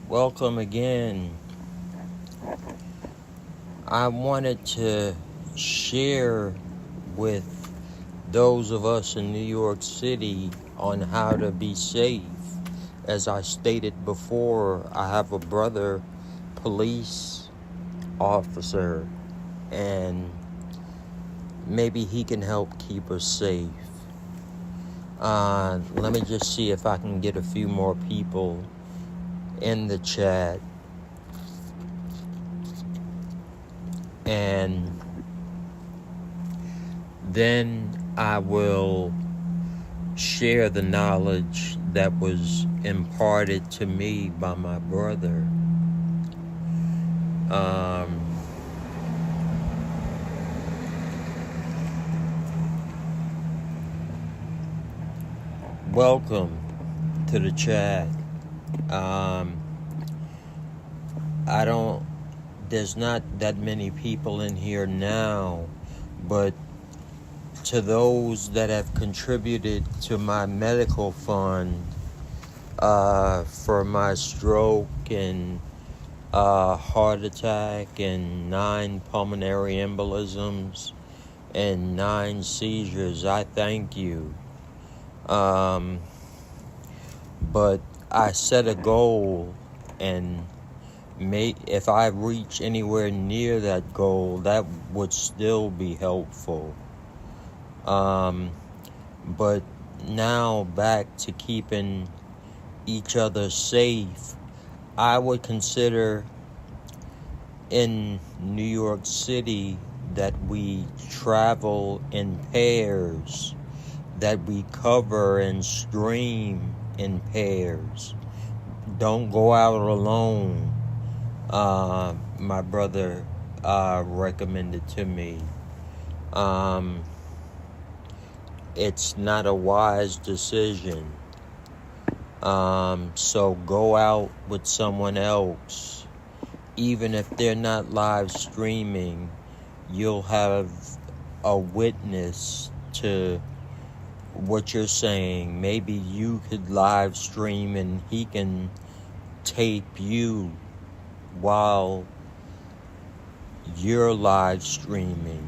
Welcome again. I wanted to share with those of us in New York City on how to be safe. As I stated before, I have a brother, police officer, and maybe he can help keep us safe. Let me just see if I can get a few more people in the chat, and then I will share the knowledge that was imparted to me by my brother. Welcome to the chat. There's not that many people in here now, but to those that have contributed to my medical fund, for my stroke and heart attack and 9 pulmonary embolisms and 9 seizures, I thank you. But I set a goal, and if I reach anywhere near that goal, that would still be helpful. But now back to keeping each other safe. I would consider in New York City that we travel in pairs, that we cover and stream in pairs. Don't go out alone. My brother recommended to me. It's not a wise decision. So go out with someone else. Even if they're not live streaming, you'll have a witness to what you're saying. Maybe you could live stream and he can tape you while you're live streaming,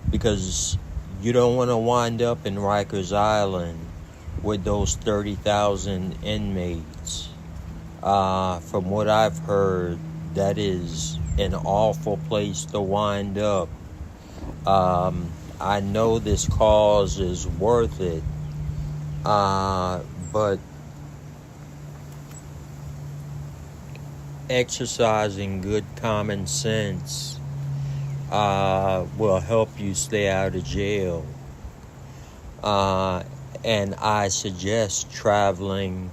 because you don't want to wind up in Rikers Island with those 30,000 inmates. From what I've heard, that is an awful place to wind up. I know this cause is worth it, but exercising good common sense will help you stay out of jail. And I suggest traveling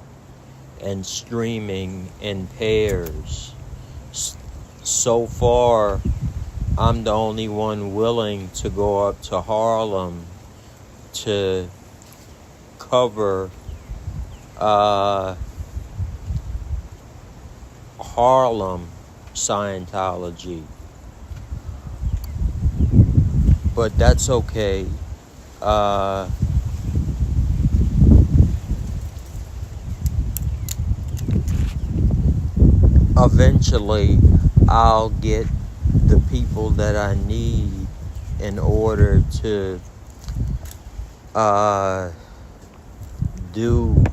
and streaming in pairs. So far, I'm the only one willing to go up to Harlem to cover Harlem Scientology. But that's okay. Eventually, I'll get the people that I need in order to do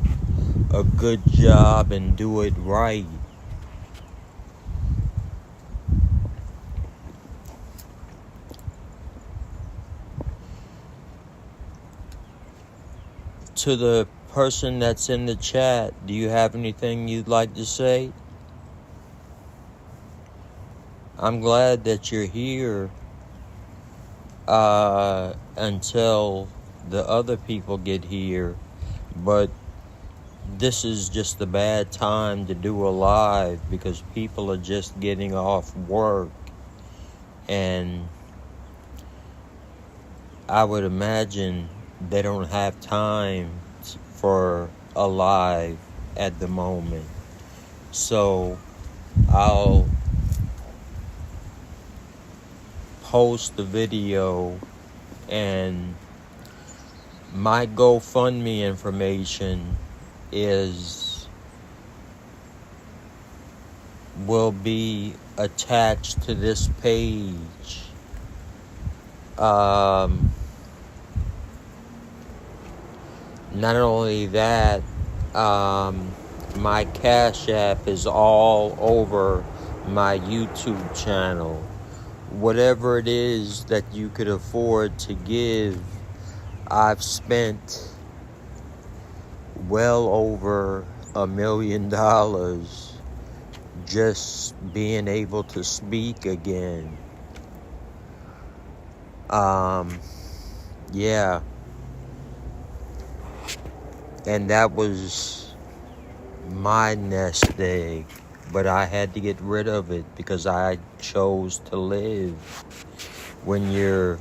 a good job and do it right. To the person that's in the chat, do you have anything you'd like to say? I'm glad that you're here until the other people get here, but this is just a bad time to do a live because people are just getting off work, and I would imagine they don't have time for a live at the moment. So I'll post the video, and my GoFundMe information will be attached to this page. Not only that, my Cash App is all over my YouTube channel. Whatever it is that you could afford to give, I've spent well over $1 million just being able to speak again. Yeah. And that was my nest egg, but I had to get rid of it because I chose to live. When you're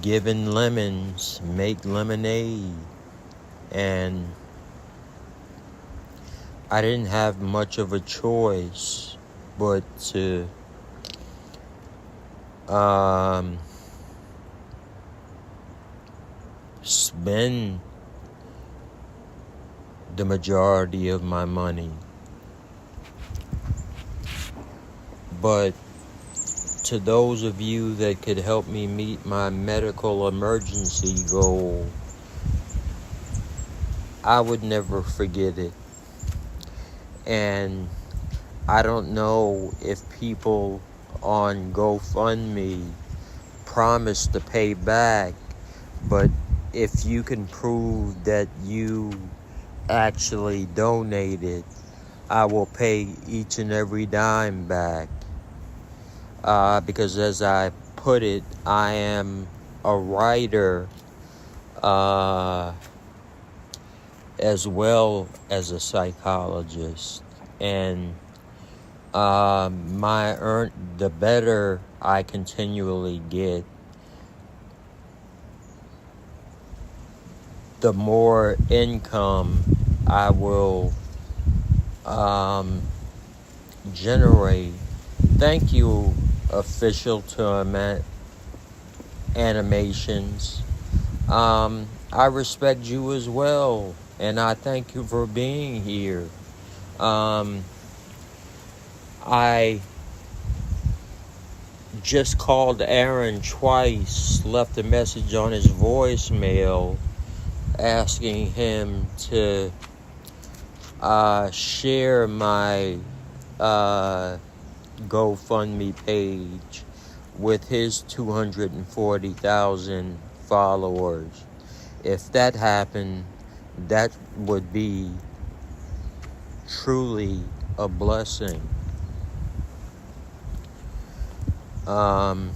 given lemons, make lemonade. And I didn't have much of a choice but to spend the majority of my money. But to those of you that could help me meet my medical emergency goal, I would never forget it. And I don't know if people on GoFundMe promise to pay back, but if you can prove that you actually donated, I will pay each and every dime back. Because as I put it, I am a writer as well as a psychologist, and the better I continually get, the more income I will generate. Thank you, Official to Animations. I respect you as well, and I thank you for being here. I just called Aaron twice, left a message on his voicemail asking him to share my GoFundMe page with his 240,000 followers. If that happened, that would be truly a blessing. I'm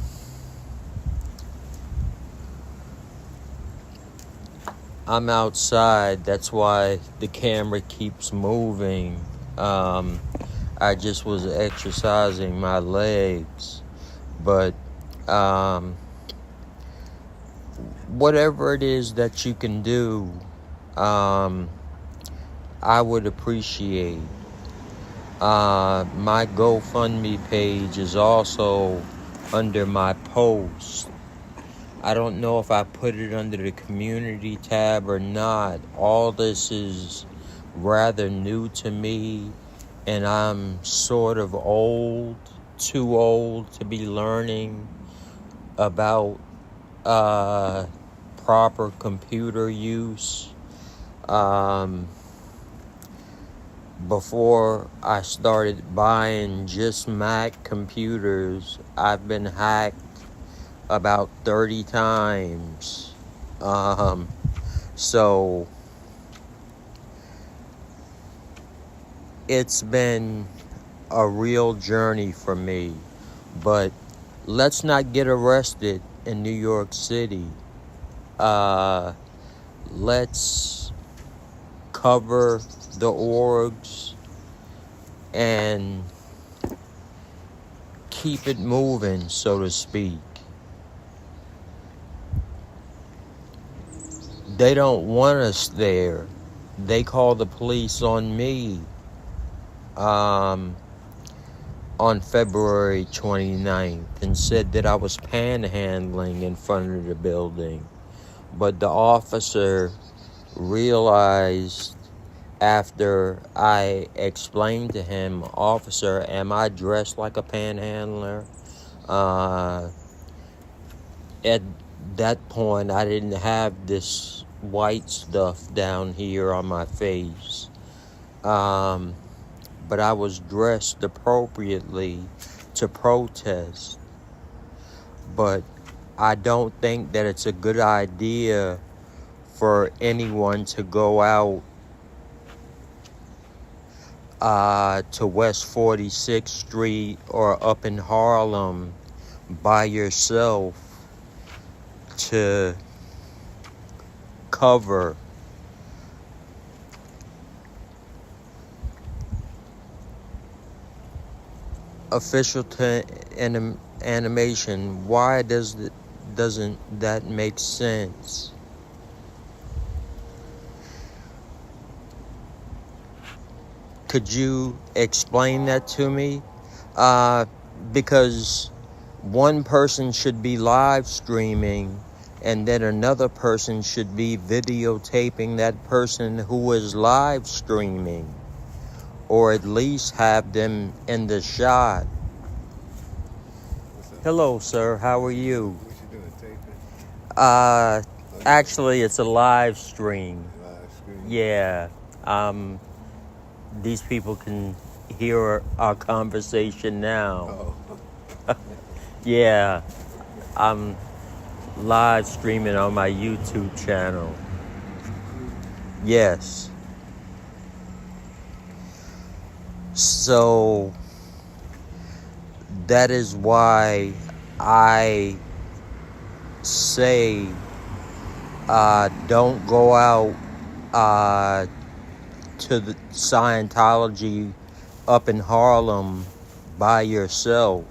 outside, that's why the camera keeps moving. I just was exercising my legs, but whatever it is that you can do, I would appreciate. My GoFundMe page is also under my post. I don't know if I put it under the community tab or not. All this is rather new to me, and I'm sort of too old to be learning about proper computer use. Before I started buying just Mac computers, I've been hacked about 30 times. So it's been a real journey for me. But let's not get arrested in New York City. Let's cover the orgs and keep it moving, so to speak. They don't want us there. They called the police on me on February 29th and said that I was panhandling in front of the building. But the officer realized after I explained to him, "Officer, am I dressed like a panhandler?" At that point, I didn't have this white stuff down here on my face. But I was dressed appropriately to protest. But I don't think that it's a good idea for anyone to go out to West 46th Street or up in Harlem by yourself to cover official animation. Why doesn't that make sense? Could you explain that to me? Because one person should be live streaming and then another person should be videotaping that person who is live streaming, or at least have them in the shot. Hello, sir. How are you? What you doing, taping? Actually, it's a live stream. Live stream? Yeah. These people can hear our conversation now. Oh. Yeah. I'm live streaming on my YouTube channel. Yes. So that is why I say don't go out to the Scientology up in Harlem by yourself.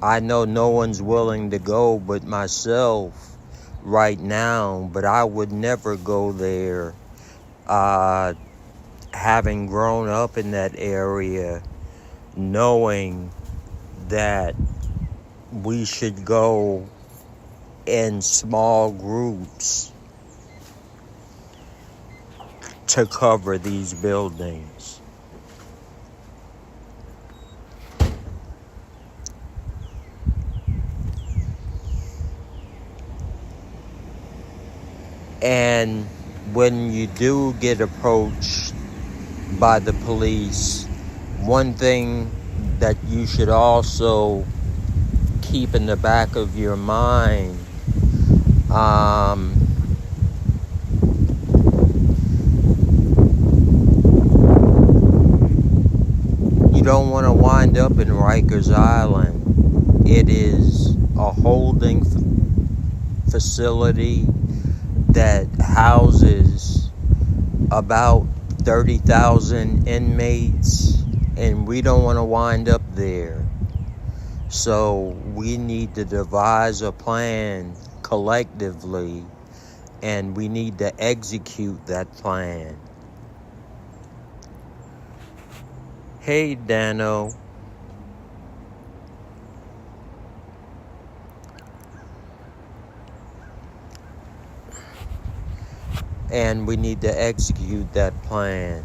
I know no one's willing to go but myself right now, but I would never go there. Having grown up in that area, knowing that we should go in small groups to cover these buildings. And when you do get approached by the police, one thing that you should also keep in the back of your mind, you don't want to wind up in Rikers Island. It is a holding facility that houses about 30,000 inmates, and we don't want to wind up there. So we need to devise a plan collectively, and we need to execute that plan. Hey, Dano. And we need to execute that plan.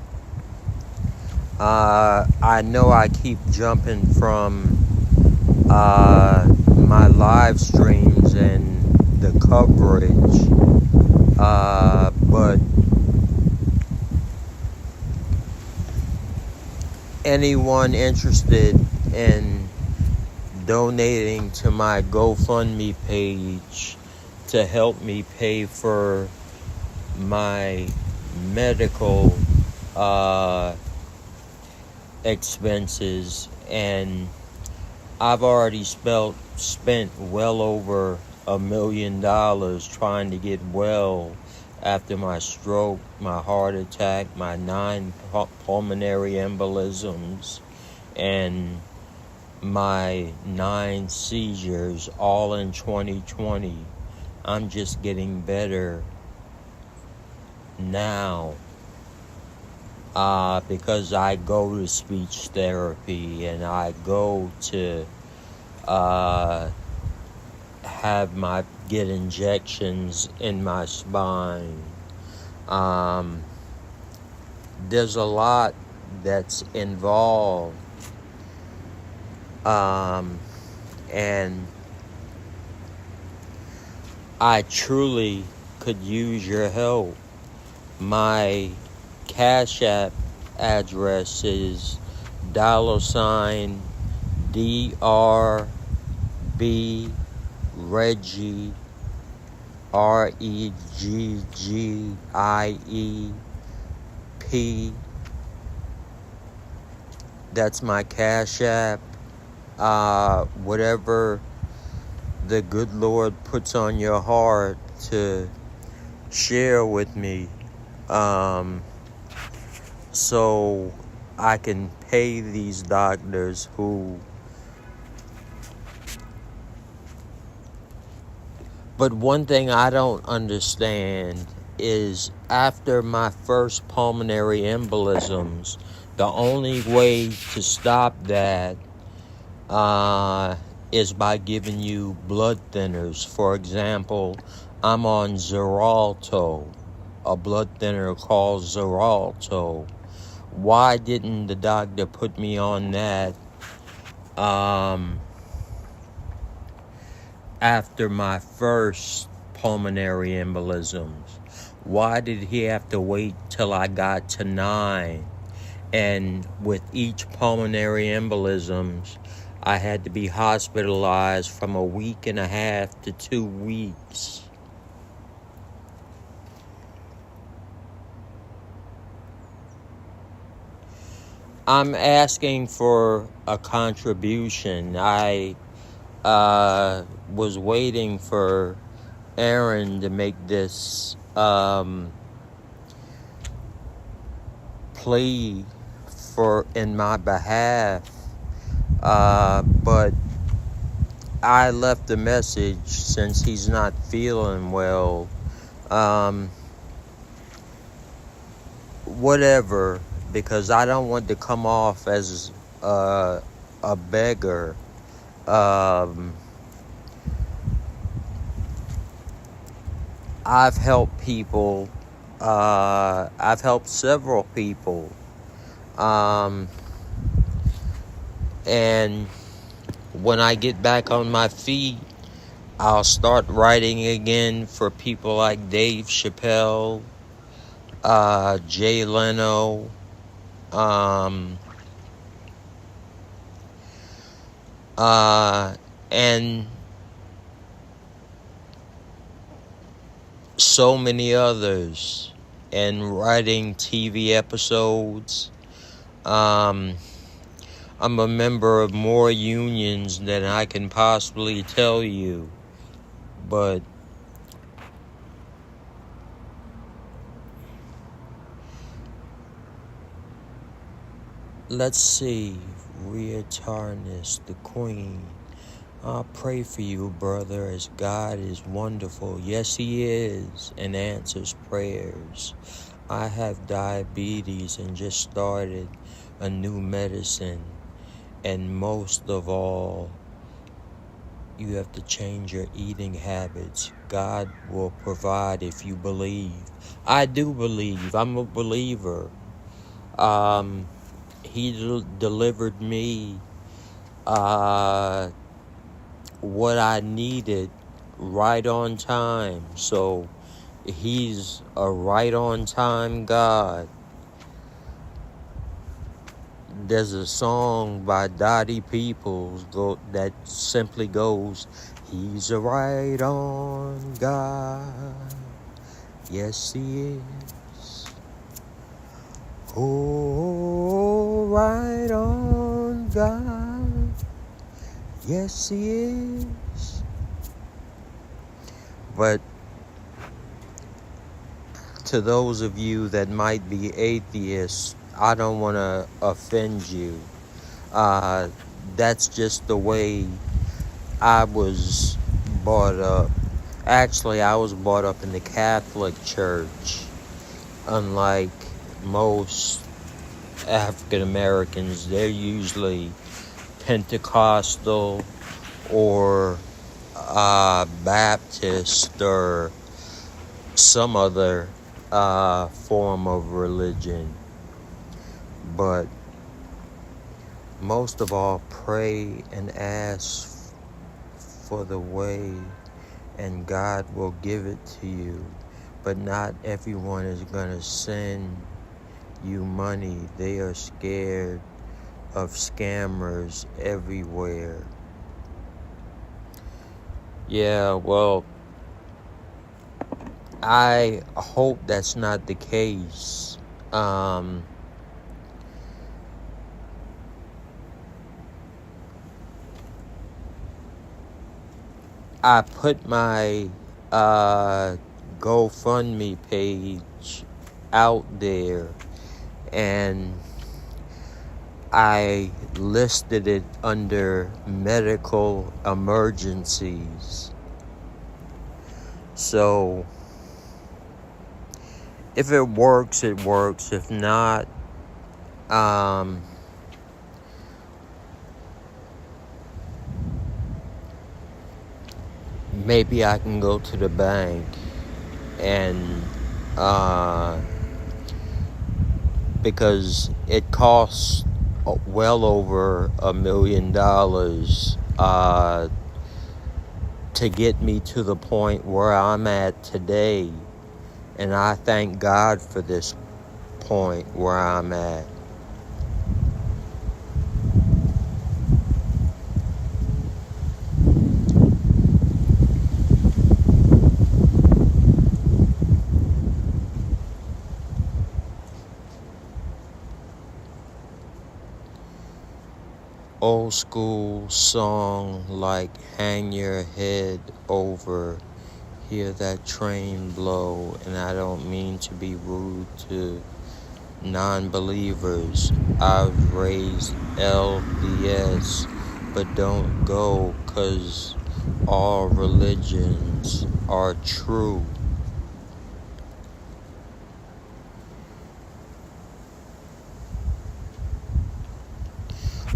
I know I keep jumping from my live streams and the coverage, but anyone interested in donating to my GoFundMe page to help me pay for my medical expenses, and I've already spent well over $1 million trying to get well after my stroke, my heart attack, my 9 pulmonary embolisms, and my 9 seizures, all in 2020. I'm just getting better now because I go to speech therapy and I go to get injections in my spine. Um, there's a lot that's involved, and I truly could use your help. My Cash App address is $DrBReggieP, REGGIEP. That's my Cash App. Whatever the good Lord puts on your heart to share with me, so I can pay these doctors who. But one thing I don't understand is after my first pulmonary embolisms, the only way to stop that is by giving you blood thinners. For example, I'm on Xarelto, a blood thinner called Xarelto. Why didn't the doctor put me on that after my first pulmonary embolisms? Why did he have to wait till I got to 9? And with each pulmonary embolisms, I had to be hospitalized from a week and a half to 2 weeks. I'm asking for a contribution. I was waiting for Aaron to make this plea in my behalf, but I left a message since he's not feeling well. Whatever, because I don't want to come off as a beggar. I've helped people. I've helped several people. And when I get back on my feet, I'll start writing again for people like Dave Chappelle, Jay Leno, and so many others, and writing TV episodes. I'm a member of more unions than I can possibly tell you, but let's see. Rhea Tarnis, the Queen. I'll pray for you, brother, as God is wonderful. Yes, He is, and answers prayers. I have diabetes and just started a new medicine. And most of all, you have to change your eating habits. God will provide if you believe. I do believe. I'm a believer. He delivered me what I needed right on time. So He's a right on time God. There's a song by Dottie Peoples that simply goes, He's a right on God. Yes, He is. Oh, right on God. Yes, He is. But to those of you that might be atheists, I don't want to offend you. That's just the way I was brought up. Actually, I was brought up in the Catholic Church, unlike most African Americans. They're usually Pentecostal or Baptist or some other form of religion. But most of all, pray and ask for the way, and God will give it to you. But not everyone is going to send you money. They are scared of scammers everywhere. Yeah, well, I hope that's not the case. I put my GoFundMe page out there, and I listed it under medical emergencies. So if it works, it works. If not, maybe I can go to the bank and because it costs well over $1 million to get me to the point where I'm at today, and I thank God for this point where I'm at. Old school song like hang your head over, hear that train blow. And I don't mean to be rude to non-believers. I was raised LDS, but don't go, 'cause all religions are true.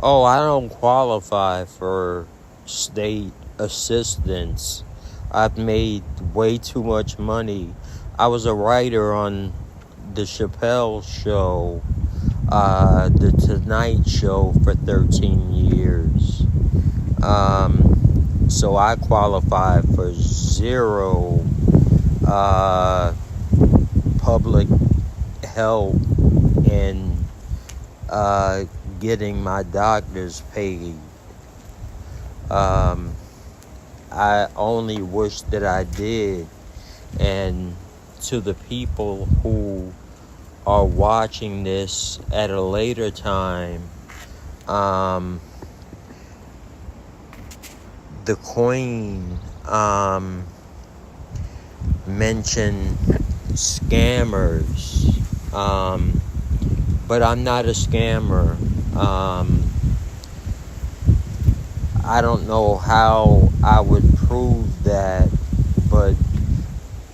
Oh, I don't qualify for state assistance. I've made way too much money. I was a writer on the Chappelle Show, the Tonight Show for 13 years. So I qualify for zero public help in getting my doctors paid. I only wish that I did. And to the people who are watching this at a later time, the Queen mentioned scammers, but I'm not a scammer. I don't know how I would prove that, but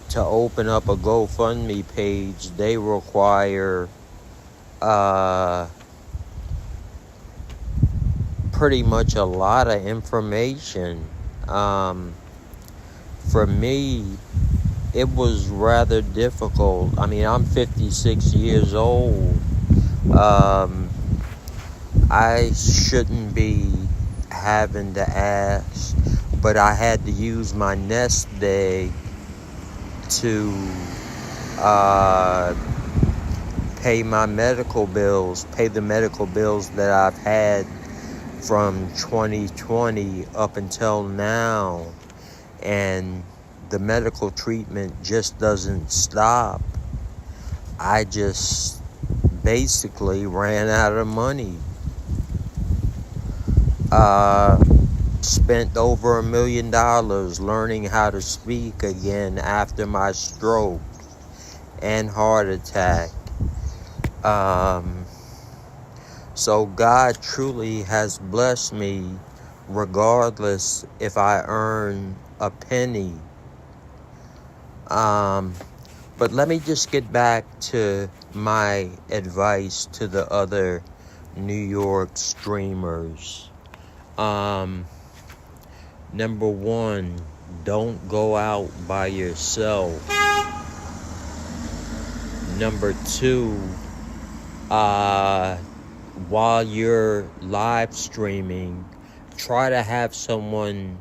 to open up a GoFundMe page, they require pretty much a lot of information. For me, it was rather difficult. I mean, I'm 56 years old. I shouldn't be having to ask, but I had to use my nest egg to pay my medical bills, pay the medical bills that I've had from 2020 up until now. And the medical treatment just doesn't stop. I just basically ran out of money. Spent over $1 million learning how to speak again after my stroke and heart attack. So God truly has blessed me regardless if I earn a penny. But let me just get back to my advice to the other New York streamers. Number one, don't go out by yourself. Number two, while you're live streaming, try to have someone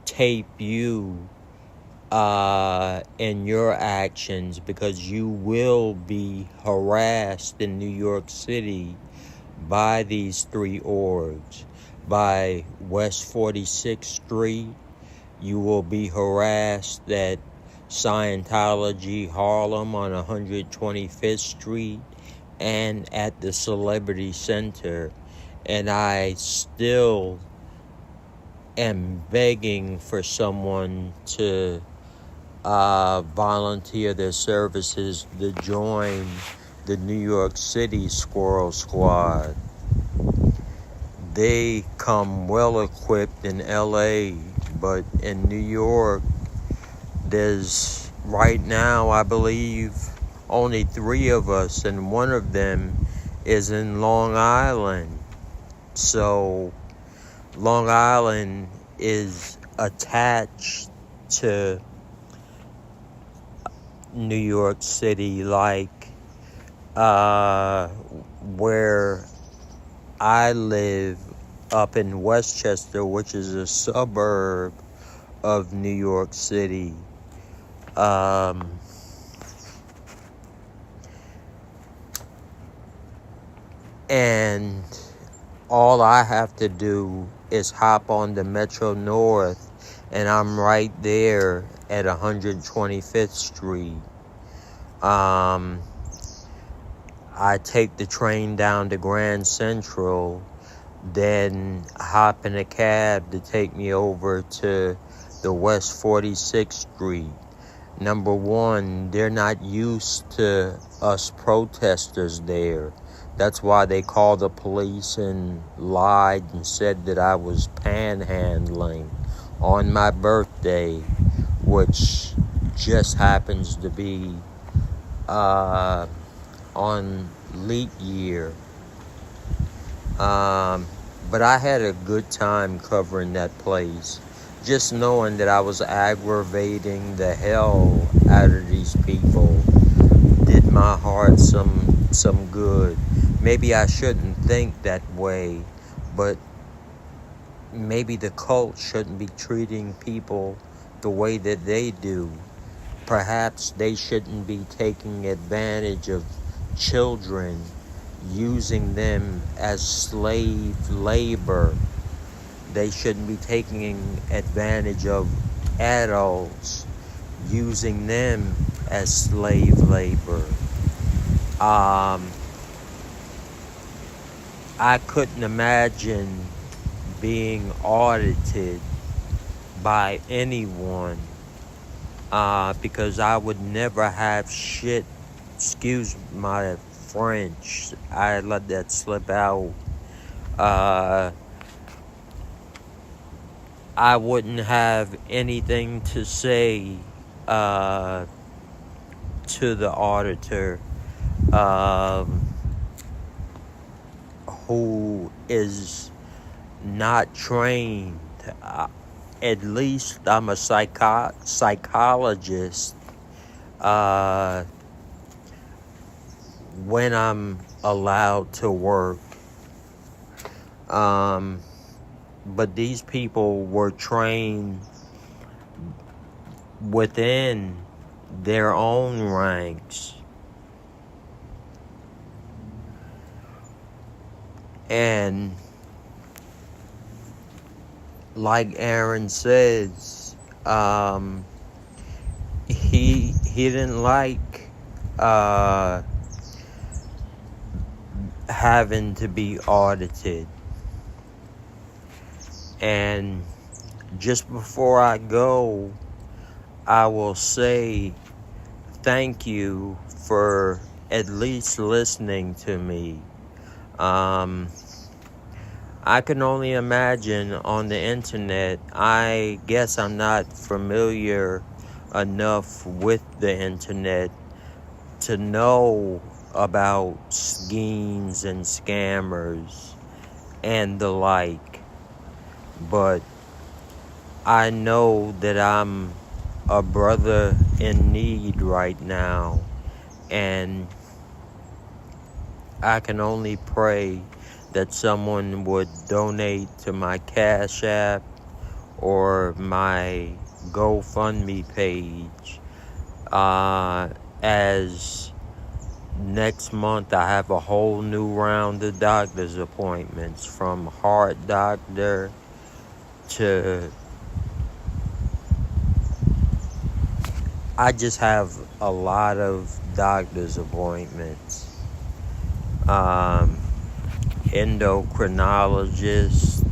tape you in your actions, because you will be harassed in New York City by these three orgs. By West 46th Street, you will be harassed at Scientology Harlem on 125th Street and at the Celebrity Center. And I still am begging for someone to volunteer their services to join the New York City Squirrel Squad. They come well equipped in LA, but in New York, there's right now, I believe, only 3 of us, and one of them is in Long Island. So Long Island is attached to New York City, like where I live up in Westchester, which is a suburb of New York City. And all I have to do is hop on the Metro North, and I'm right there at 125th Street. I take the train down to Grand Central, then hop in a cab to take me over to the West 46th Street. Number one, they're not used to us protesters there. That's why they called the police and lied and said that I was panhandling on my birthday, which just happens to be on leap year. But I had a good time covering that place. Just knowing that I was aggravating the hell out of these people did my heart some good. Maybe I shouldn't think that way, but maybe the cult shouldn't be treating people the way that they do. Perhaps they shouldn't be taking advantage of children, using them as slave labor. They shouldn't be taking advantage of adults, using them as slave labor. I couldn't imagine being audited by anyone, because I would never have shit, excuse my French, I let that slip out. I wouldn't have anything to say to the auditor who is not trained. At least I'm a psychologist when I'm allowed to work. But these people were trained within their own ranks. And like Aaron says, he didn't like having to be audited. And just before I go, I will say thank you for at least listening to me. I can only imagine on the internet. I guess I'm not familiar enough with the internet to know about schemes and scammers and the like. But I know that I'm a brother in need right now. And I can only pray that someone would donate to my Cash App or my GoFundMe page, as next month I have a whole new round of doctor's appointments, from heart doctor to... I just have a lot of doctor's appointments. Endocrinologist,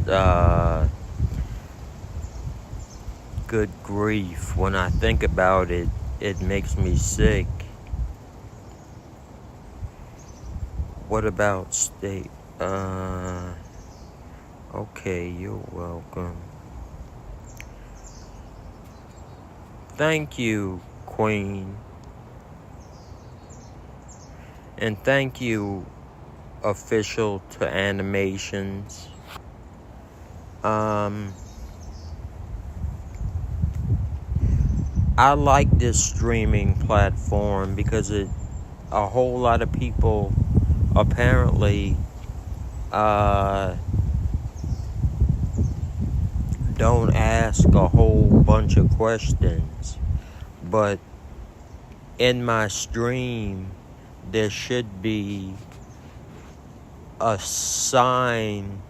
good grief. When I think about it, it makes me sick. What about state? Okay, you're welcome. Thank you, Queen. And thank you, Official to Animations. I like this streaming platform because a whole lot of people apparently don't ask a whole bunch of questions. But in my stream, there should be a sign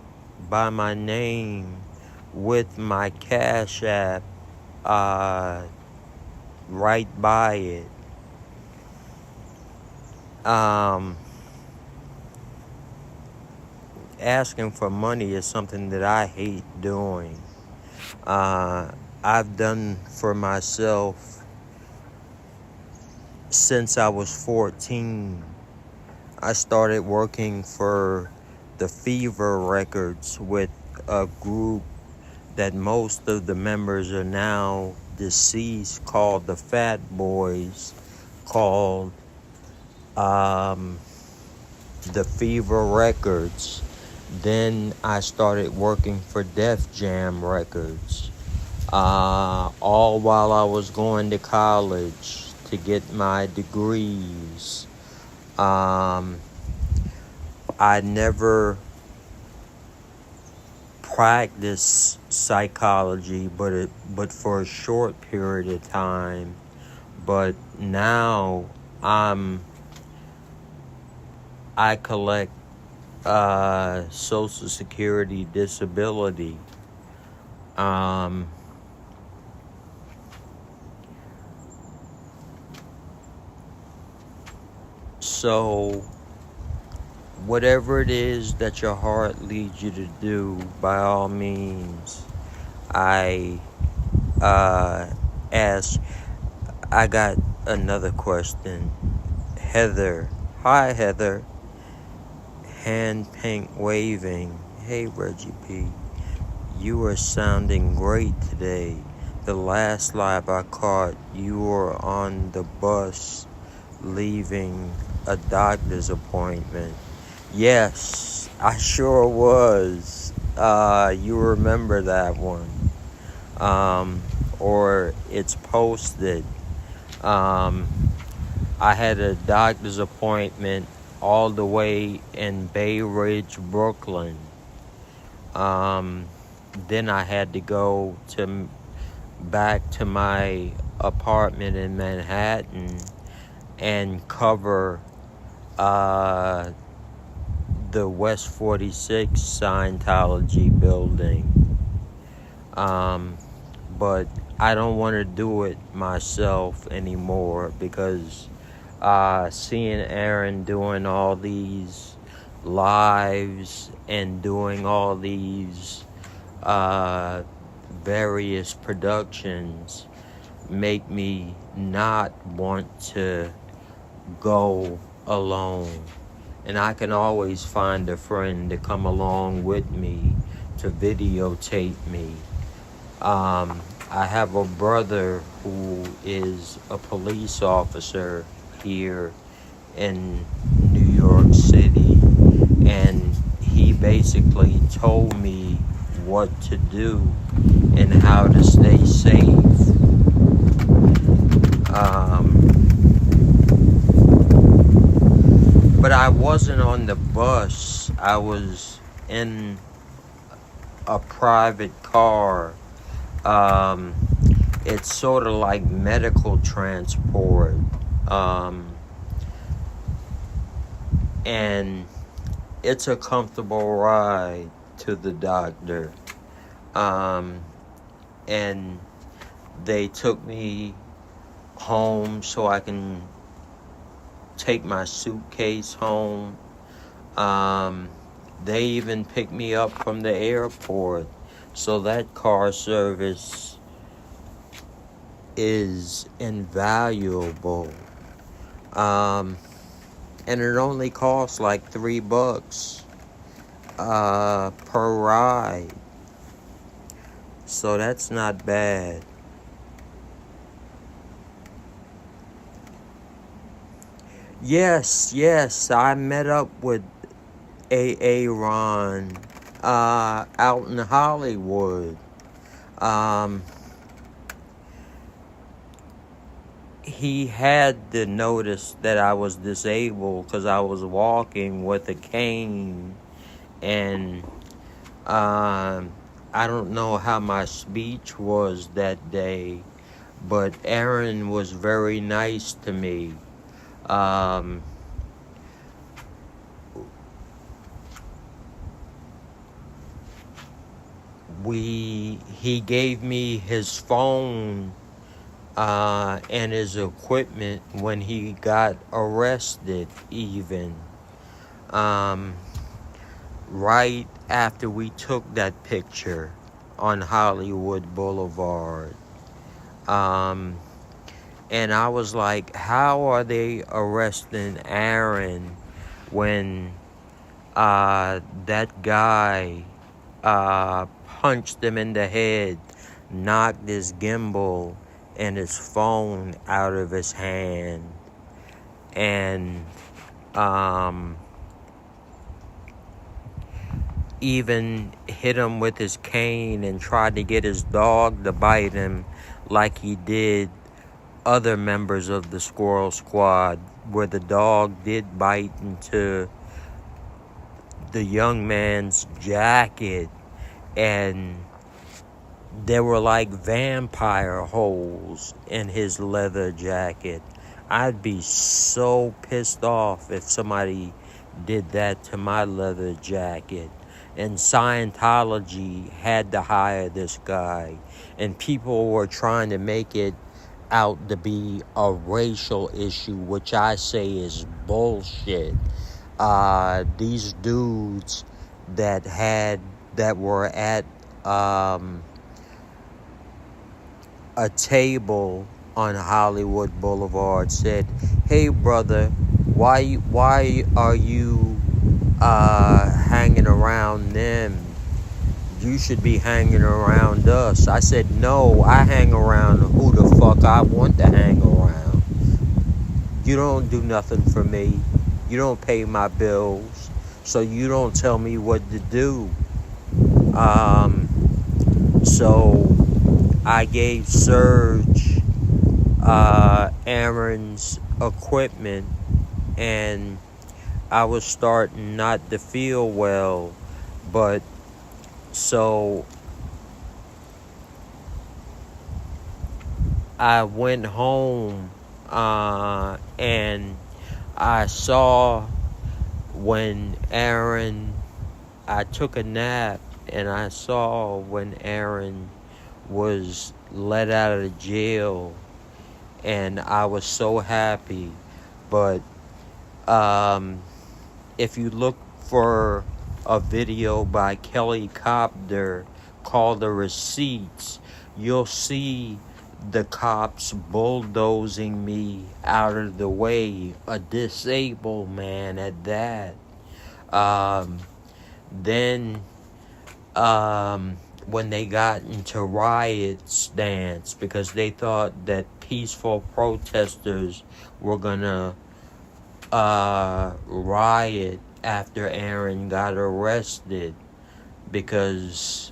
by my name with my Cash App right by it. Asking for money is something that I hate doing. I've done for myself since I was 14. I started working for the Fever Records with a group that most of the members are now deceased, called the Fat Boys, called the Fever Records. Then I started working for Def Jam Records, all while I was going to college to get my degrees. I never practiced psychology, but for a short period of time. But now I collect Social Security disability. So whatever it is that your heart leads you to do, by all means, I ask. I got another question. Heather. Hi, Heather. Hand pink waving. Hey, Reggie P. You are sounding great today. The last live I caught, you were on the bus leaving a doctor's appointment. Yes, I sure was. You remember that one. Or it's posted. I had a doctor's appointment all the way in Bay Ridge, Brooklyn. Then I had to go back to my apartment in Manhattan and cover the West 46 Scientology building. But I don't want to do it myself anymore because seeing Aaron doing all these lives and doing all these various productions make me not want to go alone. And I can always find a friend to come along with me to videotape me. I have a brother who is a police officer here in New York City, and he basically told me what to do and how to stay safe. But I wasn't on the bus. I was in a private car. It's sort of like medical transport. And it's a comfortable ride to the doctor. And they took me home so I can take my suitcase home. They even picked me up from the airport. So that car service is invaluable. And it only costs like $3 per ride. So that's not bad. Yes, I met up with Ron out in Hollywood. He had to notice that I was disabled because I was walking with a cane, and I don't know how my speech was that day, but Aaron was very nice to me. He gave me his phone and his equipment when he got arrested, even right after we took that picture on Hollywood Boulevard. And I was like, how are they arresting Aaron when that guy punched him in the head, knocked his gimbal and his phone out of his hand, and even hit him with his cane and tried to get his dog to bite him like he did other members of the Squirrel Squad, where the dog did bite into the young man's jacket, and there were like vampire holes in his leather jacket. I'd be so pissed off if somebody did that to my leather jacket. And Scientology had to hire this guy, and people were trying to make it out to be a racial issue, which I say is bullshit. These dudes that were at a table on Hollywood Boulevard said, "Hey brother, why are you hanging around them? You should be hanging around us." I said, "No, I hang around who the fuck I want to hang around. You don't do nothing for me. You don't pay my bills, so you don't tell me what to do." So I gave Serge Aaron's equipment, and I was starting not to feel well, but so I went home, and I saw when I took a nap, and I saw when Aaron was let out of jail, and I was so happy. But if you look for a video by Kelly Copter called The Receipts, you'll see the cops bulldozing me out of the way, a disabled man at that. Then when they got into riot stance, because they thought that peaceful protesters were gonna riot after Aaron got arrested, because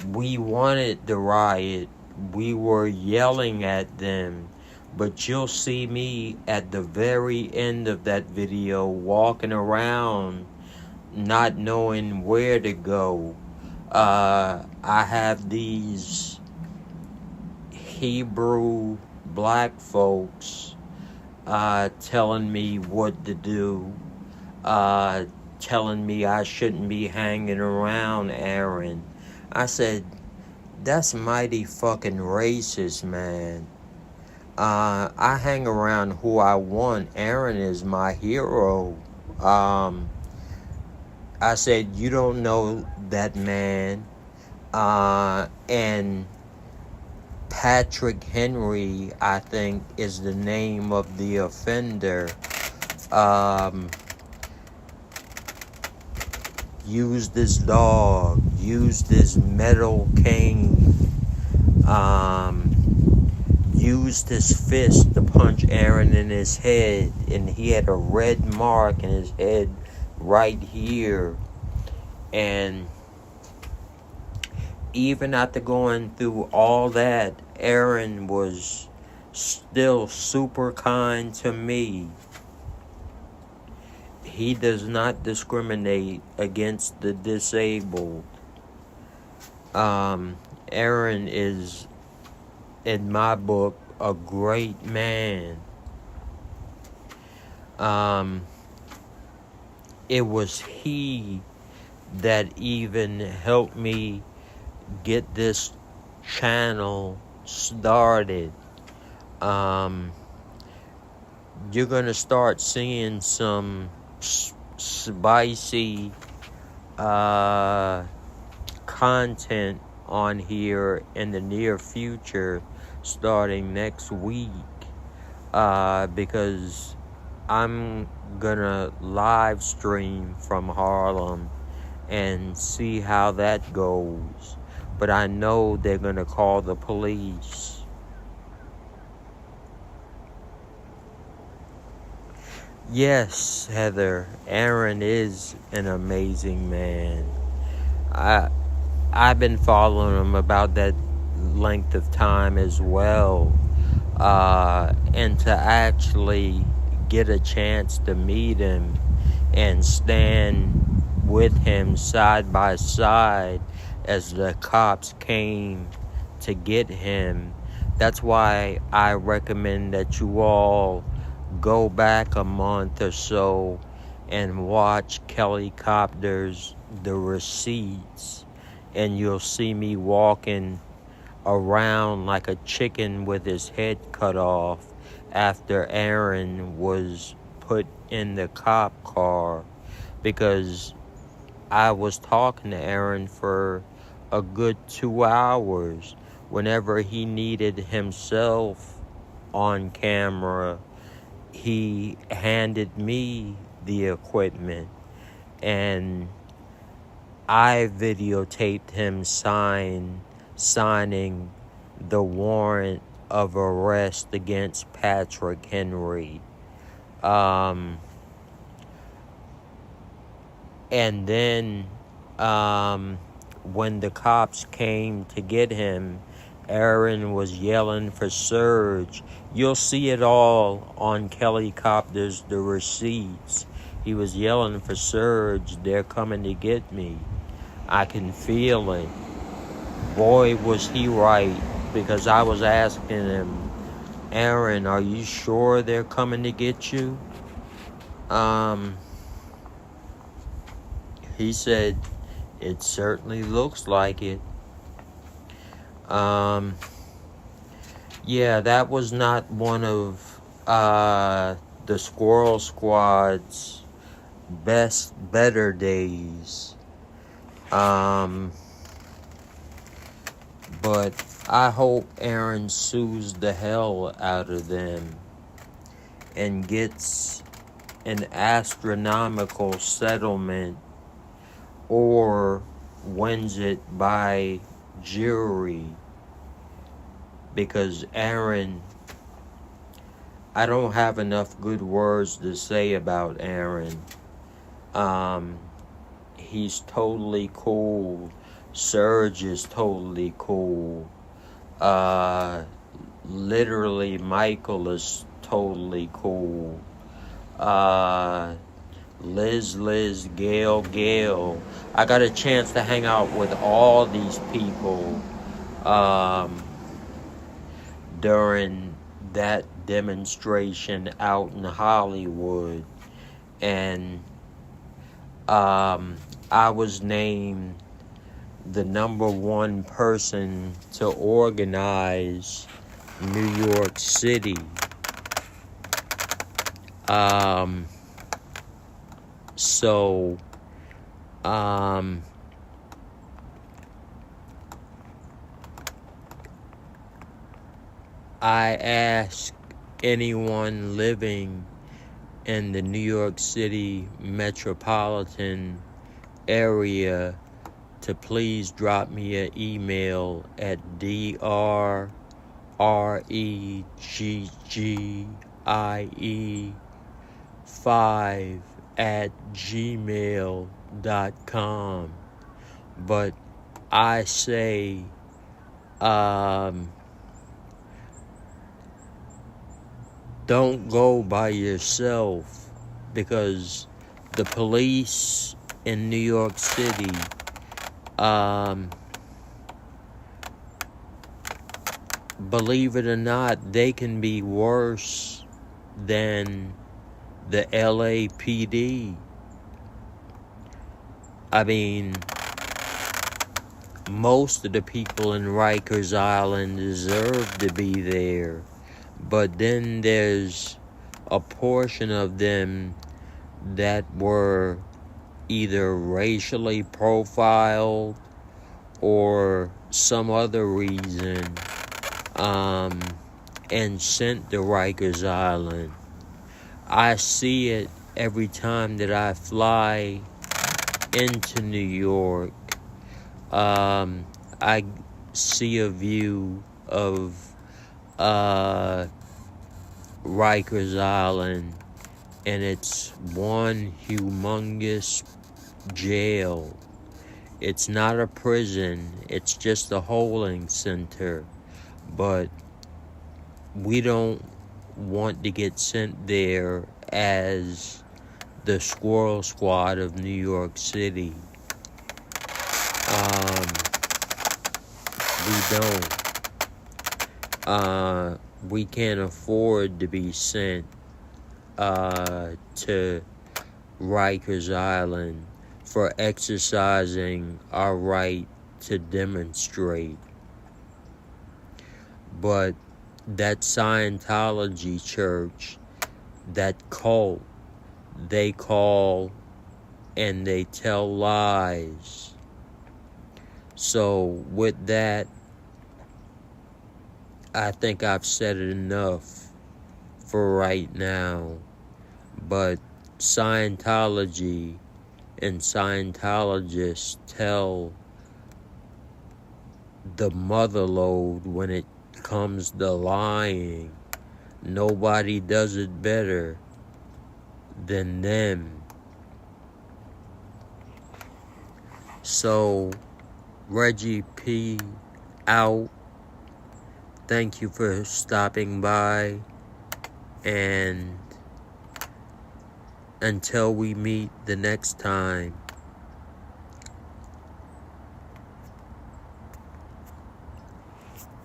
we wanted the riot. We were yelling at them, but you'll see me at the very end of that video walking around not knowing where to go. I have these Hebrew black folks telling me what to do, telling me I shouldn't be hanging around Aaron. I said, that's mighty fucking racist, man. I hang around who I want. Aaron is my hero. I said, you don't know that man. And Patrick Henry, I think, is the name of the offender. Used his dog, used his metal cane, used his fist to punch Aaron in his head, and he had a red mark in his head right here. And even after going through all that, Aaron was still super kind to me. He does not discriminate against the disabled. Aaron is, in my book, a great man. It was he that even helped me get this channel started. You're gonna start seeing some spicy content on here in the near future, starting next week, because I'm gonna live stream from Harlem and see how that goes. But I know they're gonna call the police. Yes, Heather, Aaron is an amazing man. I've been following him about that length of time as well. And to actually get a chance to meet him and stand with him side by side as the cops came to get him. That's why I recommend that you all go back a month or so and watch Kelly Copter's The Receipts, and you'll see me walking around like a chicken with his head cut off after Aaron was put in the cop car, because I was talking to Aaron for a good 2 hours. Whenever he needed himself on camera, he handed me the equipment, and I videotaped him signing the warrant of arrest against Patrick Henry. And then when the cops came to get him, Aaron was yelling for Surge. You'll see it all on Kelly Copter's The Receipts. He was yelling for Surge. They're coming to get me. I can feel it. Boy, was he right, because I was asking him, Aaron, are you sure they're coming to get you? He said, it certainly looks like it. Yeah, that was not one of the Squirrel Squad's better days. But I hope Aaron sues the hell out of them and gets an astronomical settlement, or wins it by jury. Because Aaron, I don't have enough good words to say about Aaron. He's totally cool. Surge is totally cool. literally, Michael is totally cool. Liz, Gail. I got a chance to hang out with all these people during that demonstration out in Hollywood. And I was named the #1 person to organize New York City. So, I ask anyone living in the New York City metropolitan area to please drop me an email at DrBReggieP5@gmail.com. But I say, don't go by yourself, because the police in New York City, believe it or not, they can be worse than the LAPD. I mean, most of the people in Rikers Island deserve to be there. But then there's a portion of them that were either racially profiled or some other reason, and sent to Rikers Island. I see it every time that I fly into New York. I see a view of Rikers Island, and it's one humongous jail. It's not a prison, it's just a holding center. But we don't want to get sent there as the Squirrel Squad of New York City. We don't. We can't afford to be sent to Rikers Island for exercising our right to demonstrate. But that Scientology church, that cult, they call and they tell lies. So with that, I think I've said enough for right now. But Scientology and Scientologists tell the motherlode when it comes to lying. Nobody does it better than them. So, Reggie P out. Thank you for stopping by, and until we meet the next time,